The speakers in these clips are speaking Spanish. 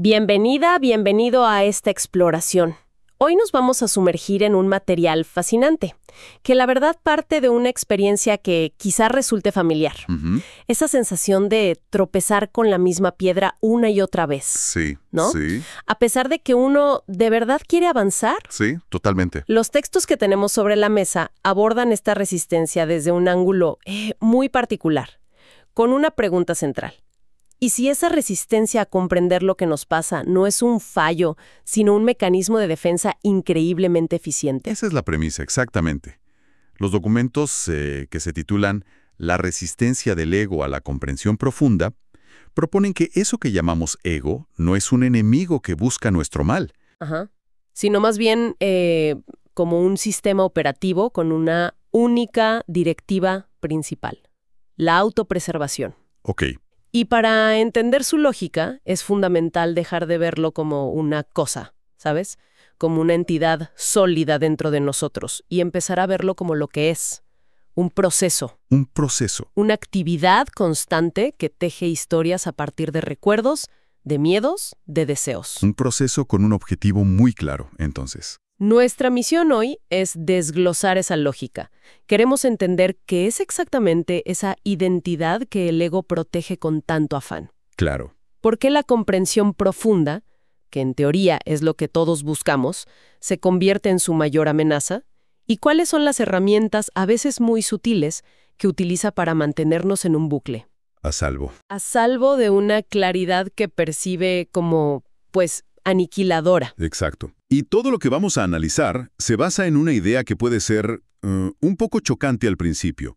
Bienvenida, bienvenido a esta exploración. Hoy nos vamos a sumergir en un material fascinante, que la verdad parte de una experiencia que quizá resulte familiar. Esa sensación de tropezar con la misma piedra una y otra vez. Sí, ¿no? sí. A pesar de que uno de verdad quiere avanzar. Sí, totalmente. Los textos que tenemos sobre la mesa abordan esta resistencia desde un ángulo muy particular, con una pregunta central. ¿Y si esa resistencia a comprender lo que nos pasa no es un fallo, sino un mecanismo de defensa increíblemente eficiente? Esa es la premisa, exactamente. Los documentos que se titulan La resistencia del ego a la comprensión profunda proponen que eso que llamamos ego no es un enemigo que busca nuestro mal. Ajá. Sino más bien como un sistema operativo con una única directiva principal: la autopreservación. Ok. Y para entender su lógica, es fundamental dejar de verlo como una cosa, ¿sabes? Como una entidad sólida dentro de nosotros y empezar a verlo como lo que es: un proceso. Un proceso. Una actividad constante que teje historias a partir de recuerdos, de miedos, de deseos. Un proceso con un objetivo muy claro, entonces. Nuestra misión hoy es desglosar esa lógica. Queremos entender qué es exactamente esa identidad que el ego protege con tanto afán. Claro. ¿Por qué la comprensión profunda, que en teoría es lo que todos buscamos, se convierte en su mayor amenaza? ¿Y cuáles son las herramientas, a veces muy sutiles, que utiliza para mantenernos en un bucle? A salvo. A salvo de una claridad que percibe como, aniquiladora. Exacto. Y todo lo que vamos a analizar se basa en una idea que puede ser un poco chocante al principio.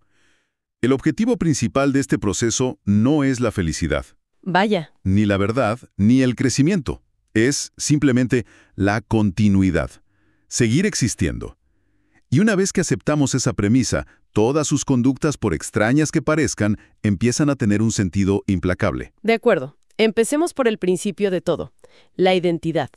El objetivo principal de este proceso no es la felicidad. Vaya. Ni la verdad, ni el crecimiento. Es simplemente la continuidad. Seguir existiendo. Y una vez que aceptamos esa premisa, todas sus conductas, por extrañas que parezcan, empiezan a tener un sentido implacable. De acuerdo. Empecemos por el principio de todo: la identidad.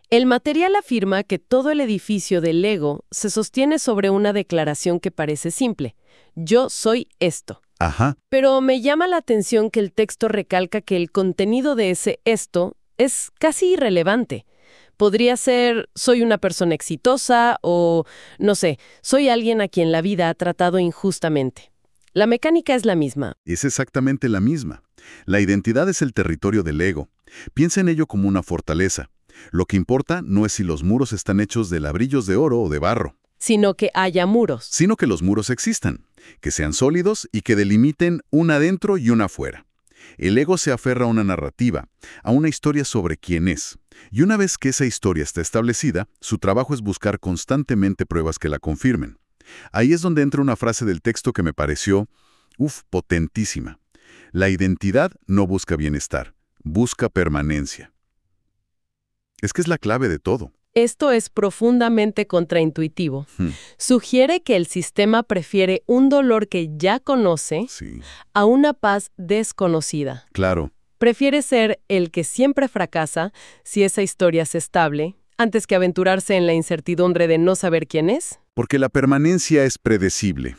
El material afirma que todo el edificio del ego se sostiene sobre una declaración que parece simple: yo soy esto. Ajá. Pero me llama la atención que el texto recalca que el contenido de ese esto es casi irrelevante. Podría ser: soy una persona exitosa, o, no sé, soy alguien a quien la vida ha tratado injustamente. La mecánica es la misma. Es exactamente la misma. La identidad es el territorio del ego. Piensa en ello como una fortaleza. Lo que importa no es si los muros están hechos de ladrillos de oro o de barro. Sino que haya muros. Sino que los muros existan, que sean sólidos y que delimiten una adentro y una afuera. El ego se aferra a una narrativa, a una historia sobre quién es. Y una vez que esa historia está establecida, su trabajo es buscar constantemente pruebas que la confirmen. Ahí es donde entra una frase del texto que me pareció, potentísima. La identidad no busca bienestar, busca permanencia. Es que es la clave de todo. Esto es profundamente contraintuitivo. Sugiere que el sistema prefiere un dolor que ya conoce Sí. a una paz desconocida. Claro. Prefiere ser el que siempre fracasa si esa historia es estable, antes que aventurarse en la incertidumbre de no saber quién es. Porque la permanencia es predecible.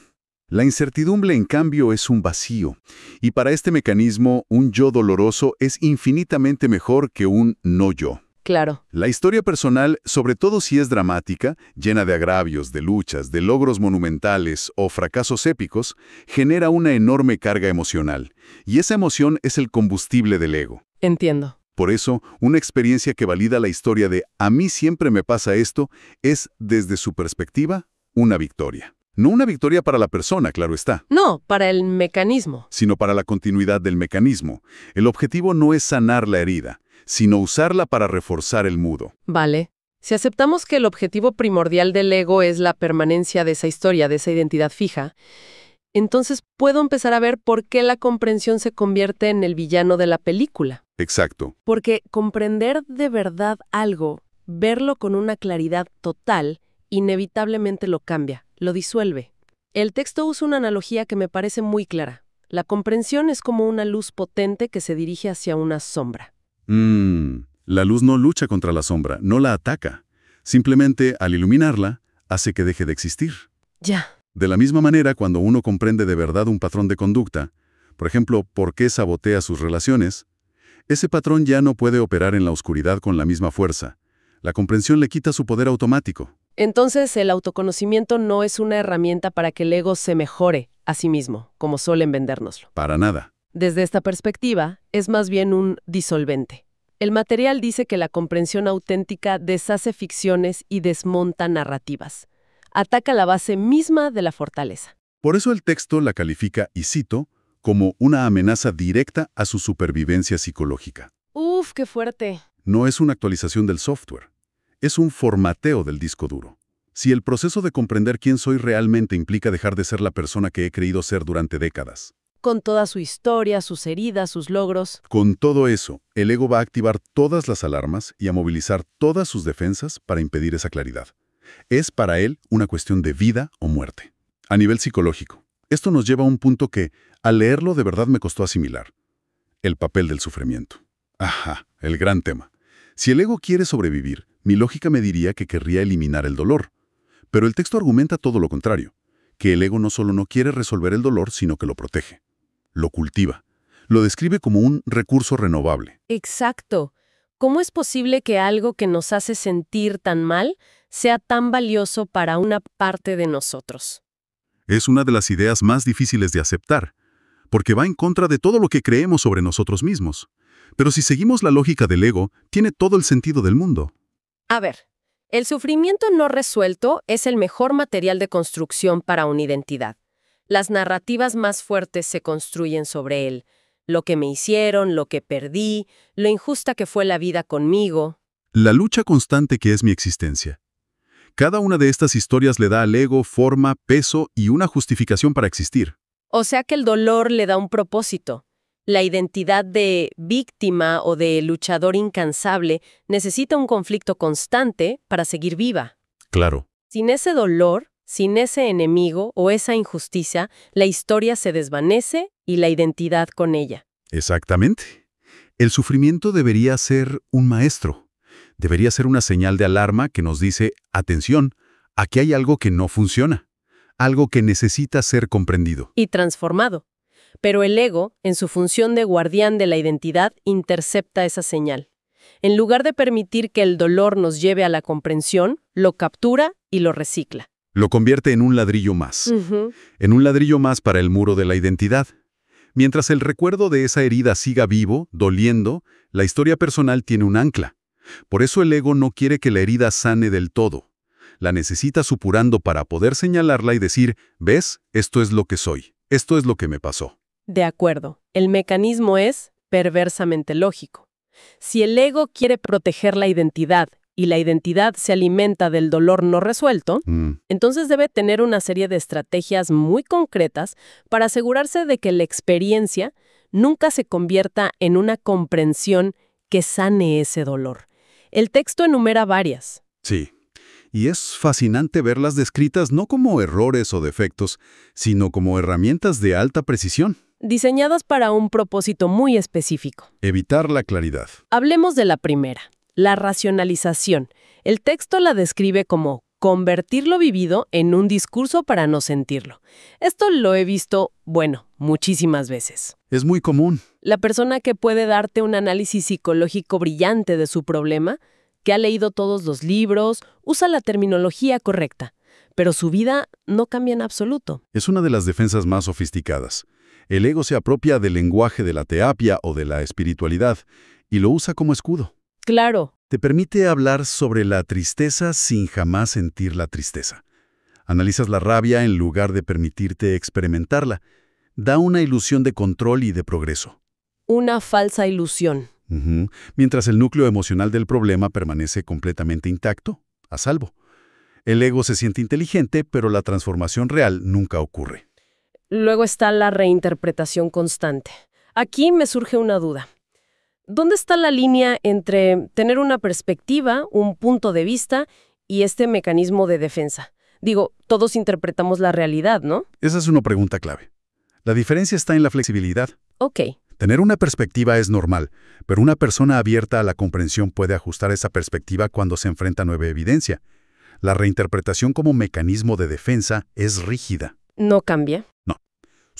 La incertidumbre, en cambio, es un vacío. Y para este mecanismo, un yo doloroso es infinitamente mejor que un no yo. Claro. La historia personal, sobre todo si es dramática, llena de agravios, de luchas, de logros monumentales o fracasos épicos, genera una enorme carga emocional. Y esa emoción es el combustible del ego. Entiendo. Por eso, una experiencia que valida la historia de «a mí siempre me pasa esto» es, desde su perspectiva, una victoria. No una victoria para la persona, claro está. No, para el mecanismo. Sino para la continuidad del mecanismo. El objetivo no es sanar la herida, sino usarla para reforzar el mudo. Vale. Si aceptamos que el objetivo primordial del ego es la permanencia de esa historia, de esa identidad fija, entonces puedo empezar a ver por qué la comprensión se convierte en el villano de la película. Exacto. Porque comprender de verdad algo, verlo con una claridad total, inevitablemente lo cambia, lo disuelve. El texto usa una analogía que me parece muy clara. La comprensión es como una luz potente que se dirige hacia una sombra. La luz no lucha contra la sombra, no la ataca. Simplemente, al iluminarla, hace que deje de existir. Ya. De la misma manera, cuando uno comprende de verdad un patrón de conducta, por ejemplo, por qué sabotea sus relaciones, Ese patrón ya no puede operar en la oscuridad con la misma fuerza. La comprensión le quita su poder automático. Entonces, el autoconocimiento no es una herramienta para que el ego se mejore a sí mismo, como suelen vendérnoslo. Para nada. Desde esta perspectiva, es más bien un disolvente. El material dice que la comprensión auténtica deshace ficciones y desmonta narrativas. Ataca la base misma de la fortaleza. Por eso el texto la califica, y cito, como una amenaza directa a su supervivencia psicológica. ¡Uf, qué fuerte! No es una actualización del software, es un formateo del disco duro. Si el proceso de comprender quién soy realmente implica dejar de ser la persona que he creído ser durante décadas. Con toda su historia, sus heridas, sus logros. Con todo eso, el ego va a activar todas las alarmas y a movilizar todas sus defensas para impedir esa claridad. Es para él una cuestión de vida o muerte. A nivel psicológico, esto nos lleva a un punto que, al leerlo, de verdad me costó asimilar. El papel del sufrimiento. Ajá, el gran tema. Si el ego quiere sobrevivir, mi lógica me diría que querría eliminar el dolor. Pero el texto argumenta todo lo contrario, que el ego no solo no quiere resolver el dolor, sino que lo protege. Lo cultiva. Lo describe como un recurso renovable. Exacto. ¿Cómo es posible que algo que nos hace sentir tan mal sea tan valioso para una parte de nosotros? Es una de las ideas más difíciles de aceptar, porque va en contra de todo lo que creemos sobre nosotros mismos. Pero si seguimos la lógica del ego, tiene todo el sentido del mundo. A ver, el sufrimiento no resuelto es el mejor material de construcción para una identidad. Las narrativas más fuertes se construyen sobre él. Lo que me hicieron, lo que perdí, lo injusta que fue la vida conmigo. La lucha constante que es mi existencia. Cada una de estas historias le da al ego forma, peso y una justificación para existir. O sea que el dolor le da un propósito. La identidad de víctima o de luchador incansable necesita un conflicto constante para seguir viva. Claro. Sin ese dolor, sin ese enemigo o esa injusticia, la historia se desvanece y la identidad con ella. Exactamente. El sufrimiento debería ser un maestro. Debería ser una señal de alarma que nos dice, atención, aquí hay algo que no funciona, algo que necesita ser comprendido. Y transformado. Pero el ego, en su función de guardián de la identidad, intercepta esa señal. En lugar de permitir que el dolor nos lleve a la comprensión, lo captura y lo recicla. Lo convierte en un ladrillo más. En un ladrillo más para el muro de la identidad. Mientras el recuerdo de esa herida siga vivo, doliendo, la historia personal tiene un ancla. Por eso el ego no quiere que la herida sane del todo. La necesita supurando para poder señalarla y decir, ¿ves? Esto es lo que soy. Esto es lo que me pasó. De acuerdo. El mecanismo es perversamente lógico. Si el ego quiere proteger la identidad y la identidad se alimenta del dolor no resuelto, entonces debe tener una serie de estrategias muy concretas para asegurarse de que la experiencia nunca se convierta en una comprensión que sane ese dolor. El texto enumera varias. Sí. Y es fascinante verlas descritas no como errores o defectos, sino como herramientas de alta precisión. Diseñadas para un propósito muy específico. Evitar la claridad. Hablemos de la primera, la racionalización. El texto la describe como convertir lo vivido en un discurso para no sentirlo. Esto lo he visto, muchísimas veces. Es muy común. La persona que puede darte un análisis psicológico brillante de su problema, que ha leído todos los libros, usa la terminología correcta, pero su vida no cambia en absoluto. Es una de las defensas más sofisticadas. El ego se apropia del lenguaje de la terapia o de la espiritualidad y lo usa como escudo. Claro. Te permite hablar sobre la tristeza sin jamás sentir la tristeza. Analizas la rabia en lugar de permitirte experimentarla. Da una ilusión de control y de progreso. Una falsa ilusión. Mientras el núcleo emocional del problema permanece completamente intacto, a salvo. El ego se siente inteligente, pero la transformación real nunca ocurre. Luego está la reinterpretación constante. Aquí me surge una duda. ¿Dónde está la línea entre tener una perspectiva, un punto de vista y este mecanismo de defensa? Digo, todos interpretamos la realidad, ¿no? Esa es una pregunta clave. La diferencia está en la flexibilidad. Ok. Tener una perspectiva es normal, pero una persona abierta a la comprensión puede ajustar esa perspectiva cuando se enfrenta a nueva evidencia. La reinterpretación como mecanismo de defensa es rígida. ¿No cambia? No.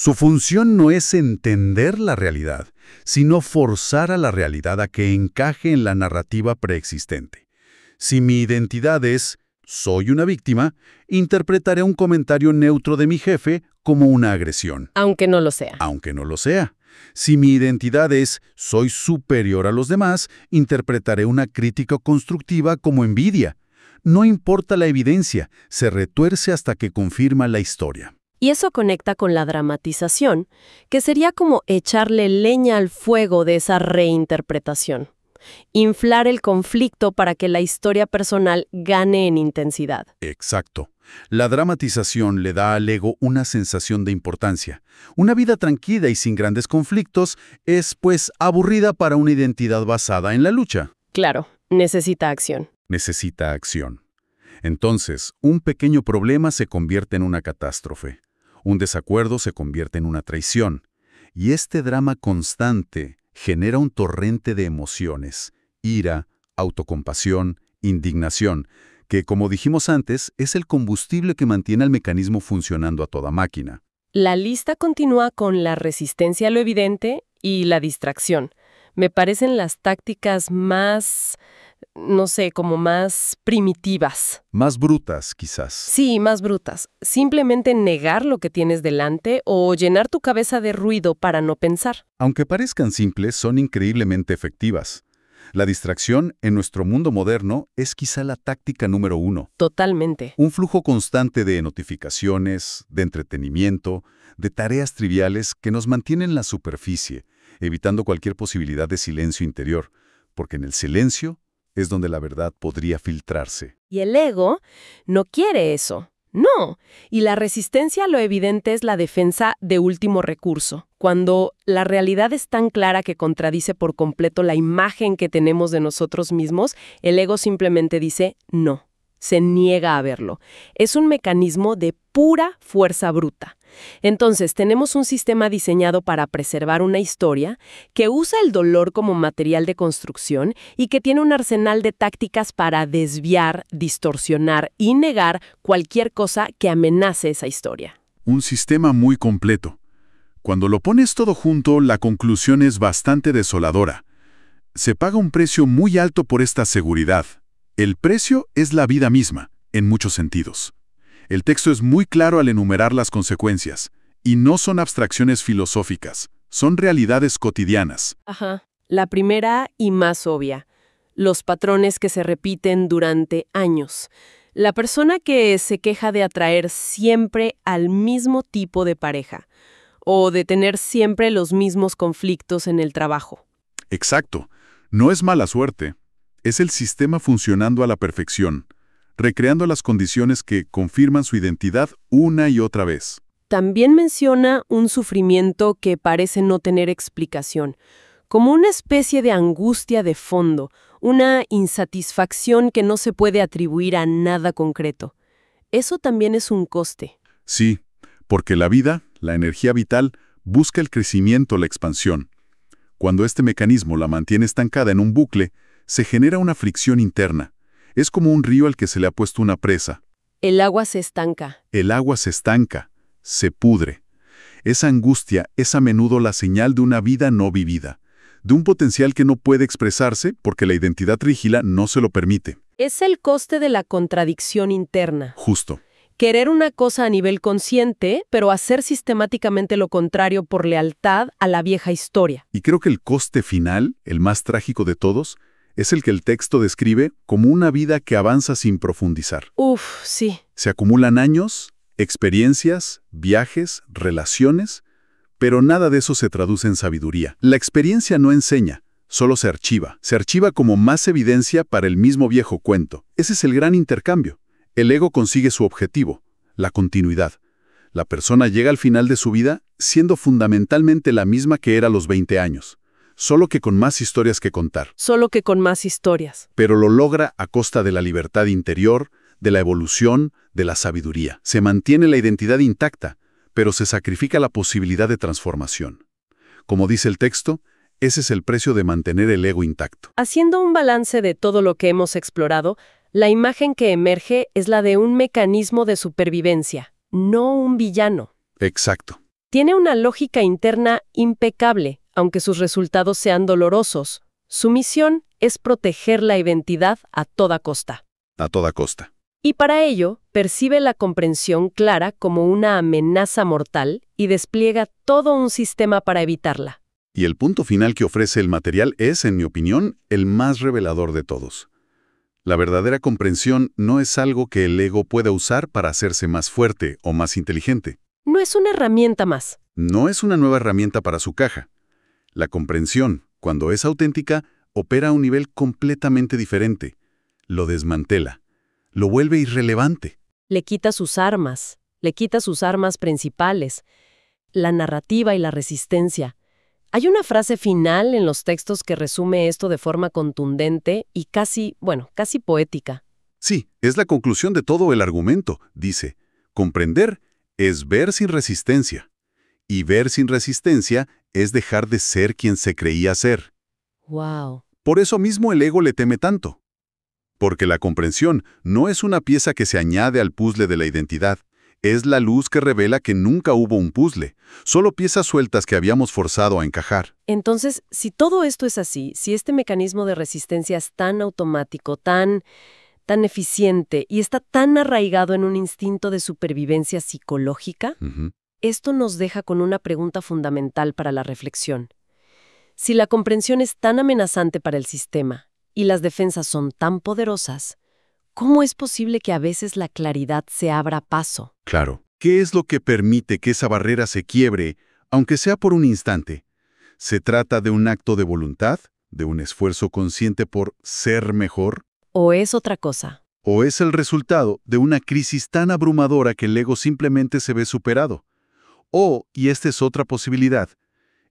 Su función no es entender la realidad, sino forzar a la realidad a que encaje en la narrativa preexistente. Si mi identidad es «soy una víctima», interpretaré un comentario neutro de mi jefe como una agresión. Aunque no lo sea. Aunque no lo sea. Si mi identidad es «soy superior a los demás», interpretaré una crítica constructiva como envidia. No importa la evidencia, se retuerce hasta que confirma la historia. Y eso conecta con la dramatización, que sería como echarle leña al fuego de esa reinterpretación. Inflar el conflicto para que la historia personal gane en intensidad. Exacto. La dramatización le da al ego una sensación de importancia. Una vida tranquila y sin grandes conflictos es, pues, aburrida para una identidad basada en la lucha. Claro, necesita acción. Necesita acción. Entonces, un pequeño problema se convierte en una catástrofe. Un desacuerdo se convierte en una traición. Y este drama constante genera un torrente de emociones: ira, autocompasión, indignación, que, como dijimos antes, es el combustible que mantiene al mecanismo funcionando a toda máquina. La lista continúa con la resistencia a lo evidente y la distracción. Me parecen las tácticas más, no sé, como más primitivas. Más brutas, quizás. Sí, más brutas. Simplemente negar lo que tienes delante o llenar tu cabeza de ruido para no pensar. Aunque parezcan simples, son increíblemente efectivas. La distracción en nuestro mundo moderno es quizá la táctica número 1. Totalmente. Un flujo constante de notificaciones, de entretenimiento, de tareas triviales que nos mantienen en la superficie, evitando cualquier posibilidad de silencio interior, porque en el silencio es donde la verdad podría filtrarse. Y el ego no quiere eso. No. Y la resistencia a lo evidente es la defensa de último recurso. Cuando la realidad es tan clara que contradice por completo la imagen que tenemos de nosotros mismos, el ego simplemente dice no. Se niega a verlo. Es un mecanismo de pura fuerza bruta. Entonces, tenemos un sistema diseñado para preservar una historia que usa el dolor como material de construcción y que tiene un arsenal de tácticas para desviar, distorsionar y negar cualquier cosa que amenace esa historia. Un sistema muy completo. Cuando lo pones todo junto, la conclusión es bastante desoladora. Se paga un precio muy alto por esta seguridad. El precio es la vida misma, en muchos sentidos. El texto es muy claro al enumerar las consecuencias, y no son abstracciones filosóficas, son realidades cotidianas. Ajá. La primera y más obvia. Los patrones que se repiten durante años. La persona que se queja de atraer siempre al mismo tipo de pareja, o de tener siempre los mismos conflictos en el trabajo. Exacto. No es mala suerte. Es el sistema funcionando a la perfección, recreando las condiciones que confirman su identidad una y otra vez. También menciona un sufrimiento que parece no tener explicación, como una especie de angustia de fondo, una insatisfacción que no se puede atribuir a nada concreto. Eso también es un coste. Sí, porque la vida, la energía vital, busca el crecimiento, la expansión. Cuando este mecanismo la mantiene estancada en un bucle, se genera una fricción interna. Es como un río al que se le ha puesto una presa. El agua se estanca. El agua se estanca, se pudre. Esa angustia es a menudo la señal de una vida no vivida, de un potencial que no puede expresarse porque la identidad rígida no se lo permite. Es el coste de la contradicción interna. Justo. Querer una cosa a nivel consciente, pero hacer sistemáticamente lo contrario por lealtad a la vieja historia. Y creo que el coste final, el más trágico de todos, es el que el texto describe como una vida que avanza sin profundizar. Uf, sí. Se acumulan años, experiencias, viajes, relaciones, pero nada de eso se traduce en sabiduría. La experiencia no enseña, solo se archiva. Se archiva como más evidencia para el mismo viejo cuento. Ese es el gran intercambio. El ego consigue su objetivo, la continuidad. La persona llega al final de su vida siendo fundamentalmente la misma que era a los 20 años. Solo que con más historias que contar. Solo que con más historias. Pero lo logra a costa de la libertad interior, de la evolución, de la sabiduría. Se mantiene la identidad intacta, pero se sacrifica la posibilidad de transformación. Como dice el texto, ese es el precio de mantener el ego intacto. Haciendo un balance de todo lo que hemos explorado, la imagen que emerge es la de un mecanismo de supervivencia, no un villano. Exacto. Tiene una lógica interna impecable, aunque sus resultados sean dolorosos. Su misión es proteger la identidad a toda costa. A toda costa. Y para ello, percibe la comprensión clara como una amenaza mortal y despliega todo un sistema para evitarla. Y el punto final que ofrece el material es, en mi opinión, el más revelador de todos. La verdadera comprensión no es algo que el ego pueda usar para hacerse más fuerte o más inteligente. No es una herramienta más. No es una nueva herramienta para su caja. La comprensión, cuando es auténtica, opera a un nivel completamente diferente. Lo desmantela. Lo vuelve irrelevante. Le quita sus armas principales, la narrativa y la resistencia. Hay una frase final en los textos que resume esto de forma contundente y casi poética. Sí, es la conclusión de todo el argumento. Dice, comprender es ver sin resistencia. Y ver sin resistencia es dejar de ser quien se creía ser. ¡Wow! Por eso mismo el ego le teme tanto. Porque la comprensión no es una pieza que se añade al puzzle de la identidad. Es la luz que revela que nunca hubo un puzzle, solo piezas sueltas que habíamos forzado a encajar. Entonces, si todo esto es así, si este mecanismo de resistencia es tan automático, tan eficiente y está tan arraigado en un instinto de supervivencia psicológica, esto nos deja con una pregunta fundamental para la reflexión. Si la comprensión es tan amenazante para el sistema y las defensas son tan poderosas, ¿cómo es posible que a veces la claridad se abra paso? Claro. ¿Qué es lo que permite que esa barrera se quiebre, aunque sea por un instante? ¿Se trata de un acto de voluntad, de un esfuerzo consciente por ser mejor? ¿O es otra cosa? ¿O es el resultado de una crisis tan abrumadora que el ego simplemente se ve superado? O, y esta es otra posibilidad,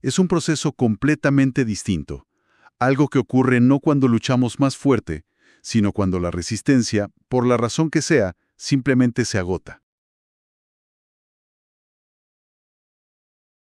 es un proceso completamente distinto. Algo que ocurre no cuando luchamos más fuerte, sino cuando la resistencia, por la razón que sea, simplemente se agota.